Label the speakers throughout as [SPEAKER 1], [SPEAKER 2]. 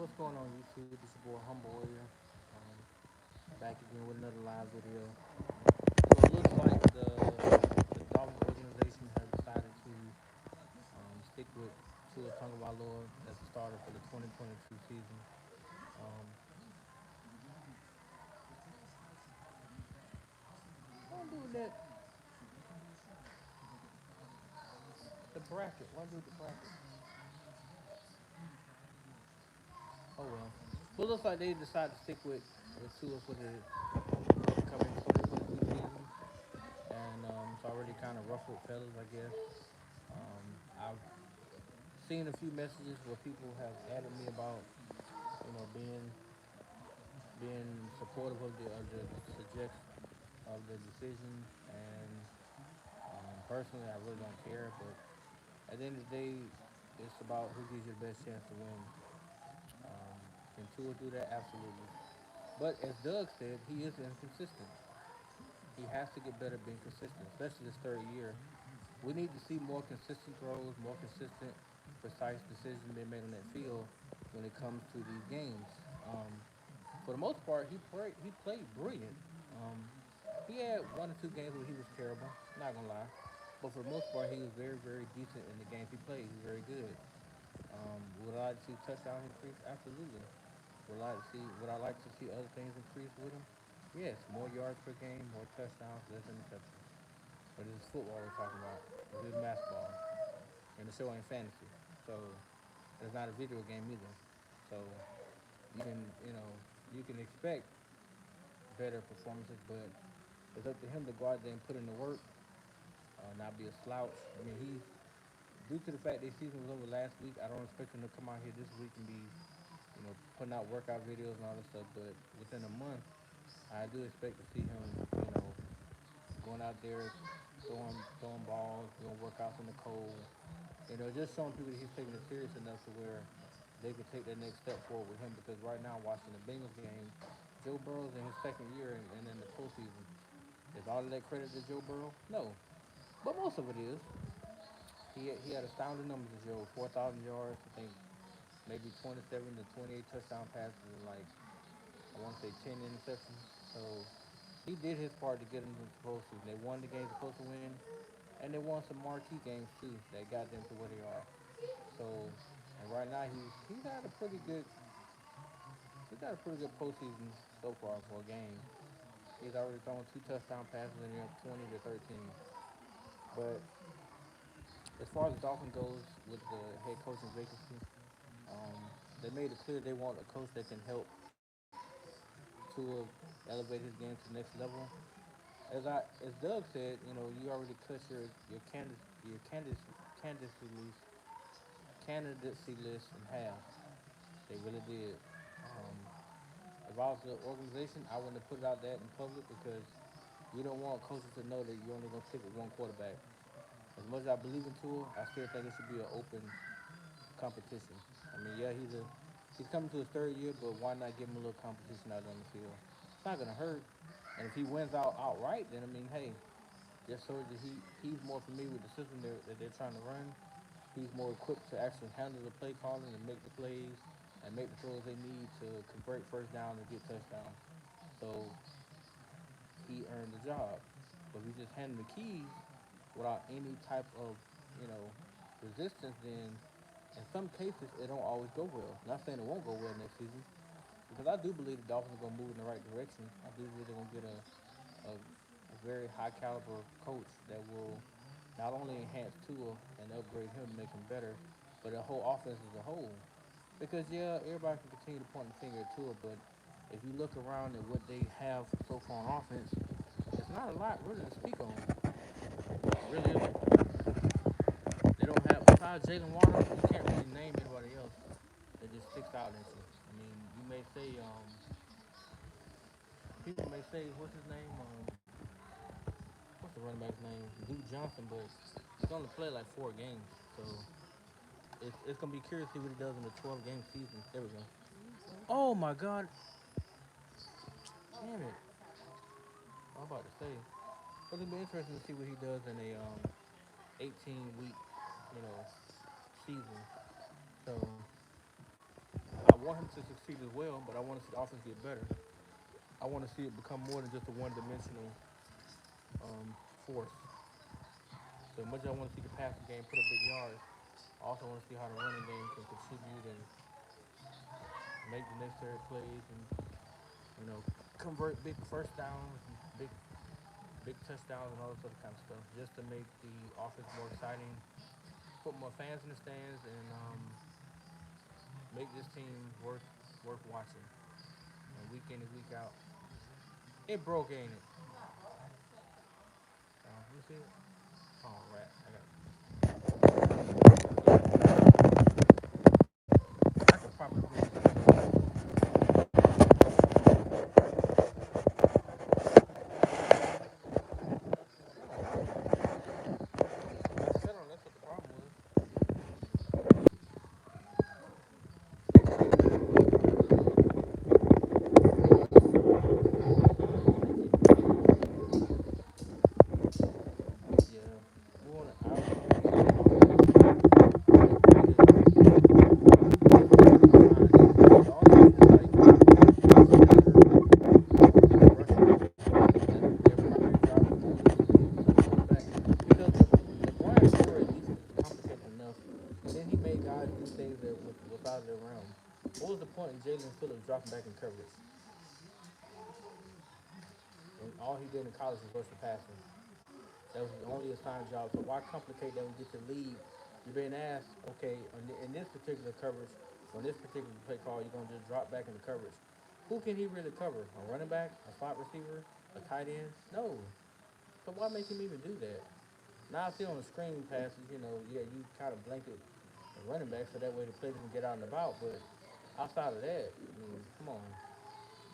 [SPEAKER 1] What's going on YouTube? It's your boy Humble Warrior. Back again with another live video. So it looks like the Dolphins organization has decided to stick with Tua Tagovailoa as a starter for the 2022 season. Um, why do that? The bracket. Why do the bracket? Oh well. Well, it looks like they decided to stick with Tua for the upcoming 2022 season, and it's already kind of ruffled feathers, I guess. I've seen a few messages where people have added me about being supportive of the suggest of the decision, and personally, I really don't care. But at the end of the day, it's about who gives you the best chance to win. Can Tua do that? Absolutely. But as Doug said, he is inconsistent. He has to get better being consistent, especially this third year. We need to see more consistent throws, more consistent, precise decisions being made on that field when it comes to these games. Um, for the most part, he played brilliant. Um, he had one or two games where he was terrible. Not gonna lie, but for the most part, he was very, very decent in the games he played. He was very good. Would I like to see touchdown increase? Absolutely. Would I like to see other things increase with him? Yes, more yards per game, more touchdowns, less interceptions. But this is football we're talking about. This is basketball, and the show ain't fantasy. So it's not a video game either. So you can you can expect better performances, but it's up to him to go out there and put in the work, not be a slouch. I mean, he's due to the fact that season was over last week. I don't expect him to come out here this week and be putting out workout videos and all this stuff. But within a month, I do expect to see him going out there throwing balls, doing workouts in the cold. Just showing people that he's taking it serious enough to where they could take that next step forward with him. Because right now, watching the Bengals game, Joe Burrow's in his second year and in the postseason. Is all of that credit to Joe Burrow? No, but most of it is. He had astounding numbers this year, 4,000 yards, I think maybe 27 to 28 touchdown passes, and like I want to say 10 interceptions. So he did his part to get them to the postseason. They won the games they're supposed to win, and they won some marquee games too that got them to where they are. So, and right now he's had a pretty good postseason so far for a game. He's already thrown two touchdown passes and they're up 20 to 13. But as far as the Dolphins goes with the head coaching vacancy, um, they made it clear they want a coach that can help to elevate his game to the next level. As Doug said, you already cut candidacy list candidacy list in half. They really did. Um, if I was the organization, I wouldn't have put it out that in public because you don't want coaches to know that you're only going to stick with one quarterback. As much as I believe in Tua, I still think it should be an open competition. I mean, yeah, he's coming to his third year, but why not give him a little competition out on the field? It's not gonna hurt, and if he wins outright, then I mean, hey, just so that he's more familiar with the system that they're trying to run. He's more equipped to actually handle the play calling and make the plays and make the throws they need to convert first down and get touchdowns. So he earned the job. But if you just hand him the keys without any type of, you know, resistance, then in some cases it don't always go well. Not saying it won't go well next season, because I do believe the Dolphins are gonna move in the right direction. I do believe they're gonna get a very high caliber coach that will not only enhance Tua and upgrade him, make him better, but the whole offense as a whole. Because yeah, everybody can continue to point the finger at Tua, but if you look around at what they have so far on offense, it's not a lot really to speak on. It really isn't. They don't have besides Jalen Waddle, you can't really name anybody else that just sticks out at you. I mean, you may say people may say what's his name what's the running back's name Duke Johnson, but he's only played like 4 games, so it's gonna be curious to see what he does in the 12-game season. There we go. Oh my God, damn it! I'm about to say, but it'll be interesting to see what he does in a 18-week, you know, season. So want him to succeed as well, but I want to see the offense get better. I want to see it become more than just a one-dimensional force. So much as I want to see the passing game put up big yards, I also want to see how the running game can contribute and make the necessary plays and convert big first downs, and big touchdowns, and all this other kind of stuff, just to make the offense more exciting, put more fans in the stands, and make this team worth watching. And week in and week out, it broke, ain't it? Let me see it. Oh, right. I got. I could probably do this. I said on that's what the problem was. Yeah, we want to. I want the offense to be his perfect design. All they need is like a center and a rusher. That's their primary job is only to the quarterback because the Brian Flores defense is complicated enough, and then he made guys do things that was out of their realm. What was the point in Jalen Phillips dropping back in coverage when all he did in college was rush the passer? That was only assigned job. So why complicate that when you get to lead? You're being asked, okay, in this particular coverage, on this particular play call, you're gonna just drop back into coverage. Who can he really cover? A running back, a slot receiver, a tight end? No. So why make him even do that? Now I see on the screen passes, yeah, you kind of blanket the running back so that way the players can get out and about. But outside of that, I mean, come on,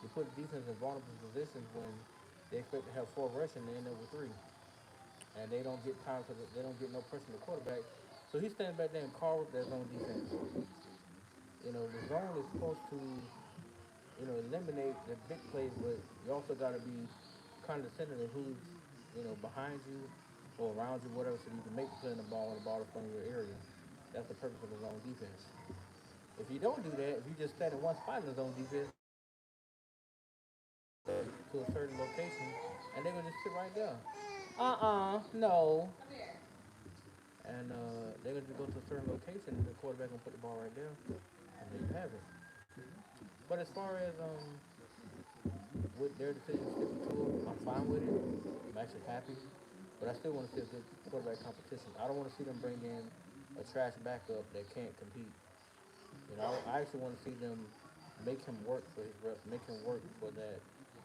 [SPEAKER 1] you put the defense in vulnerable positions when they expect to have four rushing, they end up with three, and they don't get time to they don't get no pressure on the quarterback. So he's standing back there and carve up that zone defense. The zone is supposed to eliminate the big plays, but you also got to be condescending to who's behind you or around you, whatever, so you can make the play on the ball when the ball is from your area. That's the purpose of the zone defense. If you don't do that, if you just stand in one spot in the zone defense to a certain location, and they're gonna just sit right there. No. And they're gonna just go to a certain location, and the quarterback gonna put the ball right there, and there you have it. But as far as with their decision sticking to it, I'm fine with it. I'm actually happy, but I still want to see a good quarterback competition. I don't want to see them bring in a trash backup that can't compete. I actually want to see them make him work for his reps, make him work for that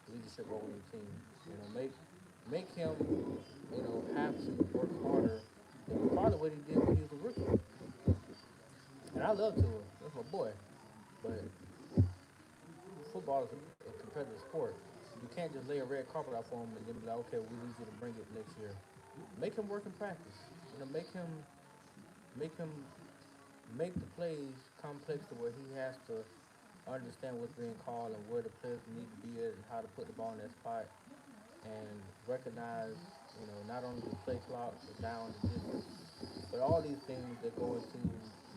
[SPEAKER 1] leadership role in the team. Make him, have to work harder than probably what he did when he was a rookie. And I love Tua. That's my boy. But football is a competitive sport. You can't just lay a red carpet out for him and then be like, okay, we need you to bring it next year. Make him work in practice. Make him make the plays complex to where he has to understand what's being called and where the players need to be at and how to put the ball in that spot and recognize, not only the play clock, the down, the distance, but all these things that go into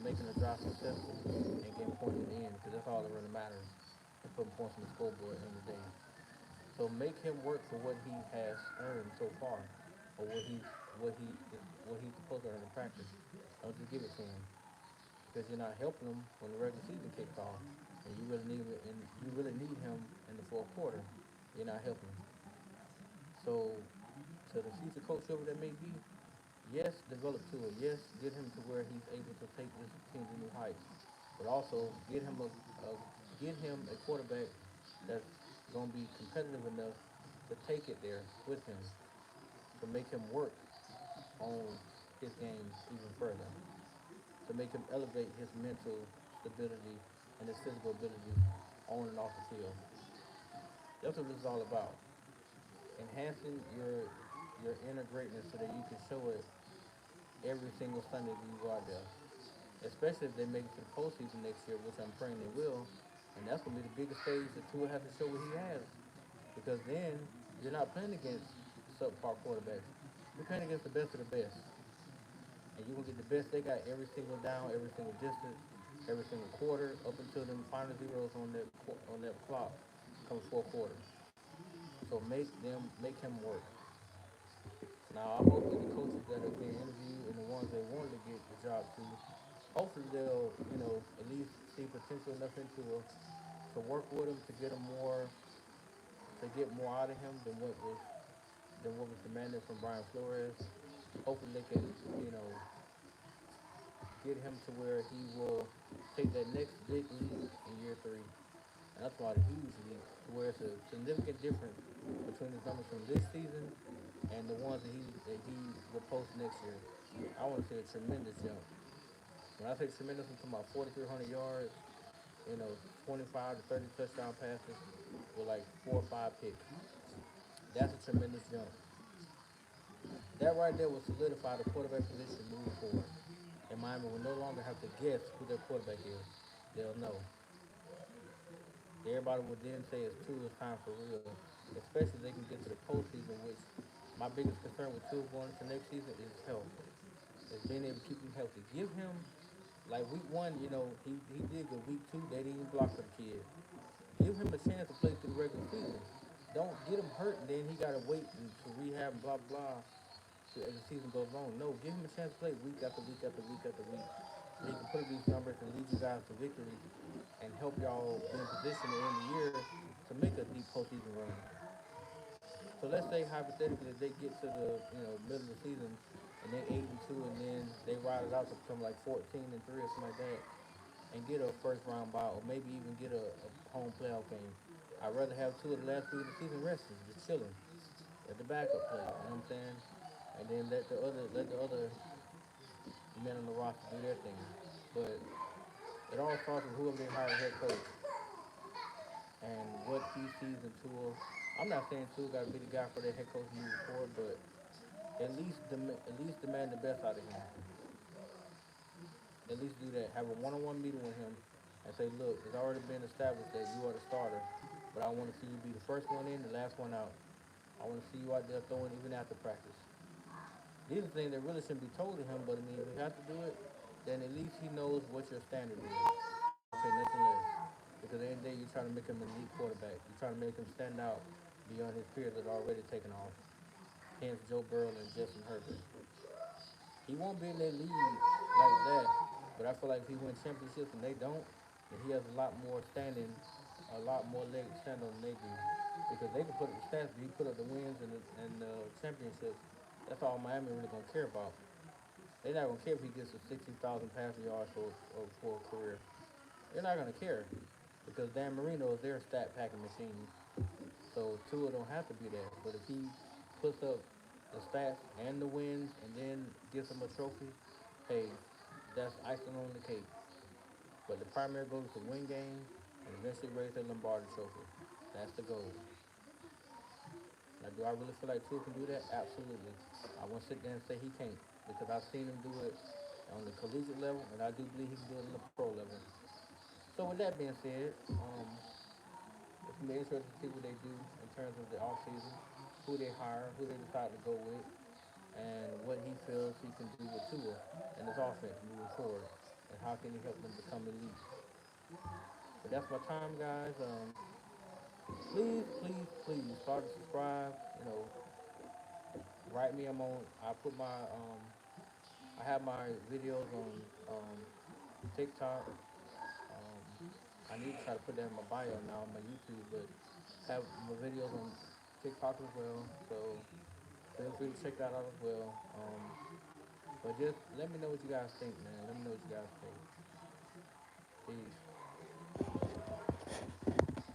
[SPEAKER 1] making a drive successful and getting points in the end, because that's all that really matters. And putting points on the scoreboard at the end of the day. So make him work for what he has earned so far, or what he what he's supposed to earn in practice. Don't just give it to him because you're not helping him when the regular season kicks off, and you really need him in the fourth quarter. You're not helping him. So to the future coach over that may be, yes, develop Tua. Yes, get him to where he's able to take this team to new heights. But also get him a quarterback that's going to be competitive enough to take it there with him, to make him work on his game even further, to make him elevate his mental stability and his physical ability on and off the field. That's what this is all about. Enhancing your inner greatness so that you can show it every single Sunday that you go out there. Especially if they make it to the postseason next year, which I'm praying they will. And that's gonna be the biggest stage that Tua has to show what he has. Because then you're not playing against subpar quarterbacks. You're playing against the best of the best. And you're gonna get the best they got every single down, every single distance. every single quarter up until them final zeros on that clock comes fourth quarter. So make him work. Now I'm hoping the coaches that are being interviewed and the ones that wanted to get the job too, hopefully they'll at least see potential enough into to work with him to get him more to get more out of him than what was demanded from Brian Flores. Hopefully they can you know get him to where he will take that next big leap in year three. And that's about a huge leap to where it's a significant difference between his numbers from this season and the ones that he will post next year. I want to see a tremendous jump. When I say tremendous, I'm talking about 4,300 yards, 25 to 30 touchdown passes with like 4 or 5 picks. That's a tremendous jump. That right there will solidify the quarterback position moving forward. And Miami will no longer have to guess who their quarterback is. They'll know. Everybody would then say it's Tua's time for real, especially if they can get to the postseason, which my biggest concern with Tua going into next season is health. Is being able to keep him healthy. Give him, like week one, he did good. Week two, they didn't even block for the kid. Give him a chance to play through the regular season. Don't get him hurt and then he got to wait to rehab and blah, blah, as the season goes on. No, give him a chance to play week after week after week after week. So he can put up these numbers and lead you guys to victory and help y'all be in position to end the year to make a deep postseason run. So let's say hypothetically if they get to the middle of the season and they 8-2 and then they ride it out to become like 14-3 or something like that and get a first round bye or maybe even get a home playoff game. I'd rather have two of the last 3 of the season resting, just chilling at the backup play. You know what I'm saying? And then let the other men on the roster do their thing. But it all starts with whoever they hire head coach and what he sees in Tua. I'm not saying Tua got to be the guy for their head coach moving forward, but at least demand the best out of him. At least do that. Have a one-on-one meeting with him and say, look, it's already been established that you are the starter, but I want to see you be the first one in, the last one out. I want to see you out there throwing even after practice. These are things that really shouldn't be told to him, but I mean, if you have to do it, then at least he knows what your standard is. I don't say nothing less. Because at the end of the day, you're trying to make him an elite quarterback. You're trying to make him stand out beyond his peers that are already taken off. Hence Joe Burrow and Justin Herbert. He won't be in their league like that, but I feel like if he wins championships and they don't, then he has a lot more standing, a lot more leg to stand on than they do. Because they can put up the stats, but he put up the wins and the championships. That's all Miami really gonna care about. They're not gonna care if he gets a 60,000 passing yards for a career. They're not gonna care because Dan Marino is their stat packing machine. So Tua don't have to be that. But if he puts up the stats and the wins and then gives them a trophy, hey, that's icing on the cake. But the primary goal is to win games and eventually raise that Lombardi trophy. That's the goal. Now, do I really feel like Tua can do that? Absolutely. I won't sit there and say he can't because I've seen him do it on the collegiate level, and I do believe he can do it on the pro level. So with that being said, it's gonna be interesting to see what they do in terms of the offseason, who they hire, who they decide to go with, and what he feels he can do with Tua and his offense moving forward, and how can he help them become elite. But that's my time, guys. Please, please, please start to subscribe. Write me. I put my I have my videos on TikTok. I need to try to put that in my bio now on my YouTube, but have my videos on TikTok as well. So feel free to check that out as well. But just let me know what you guys think, man. Let me know what you guys think. Peace.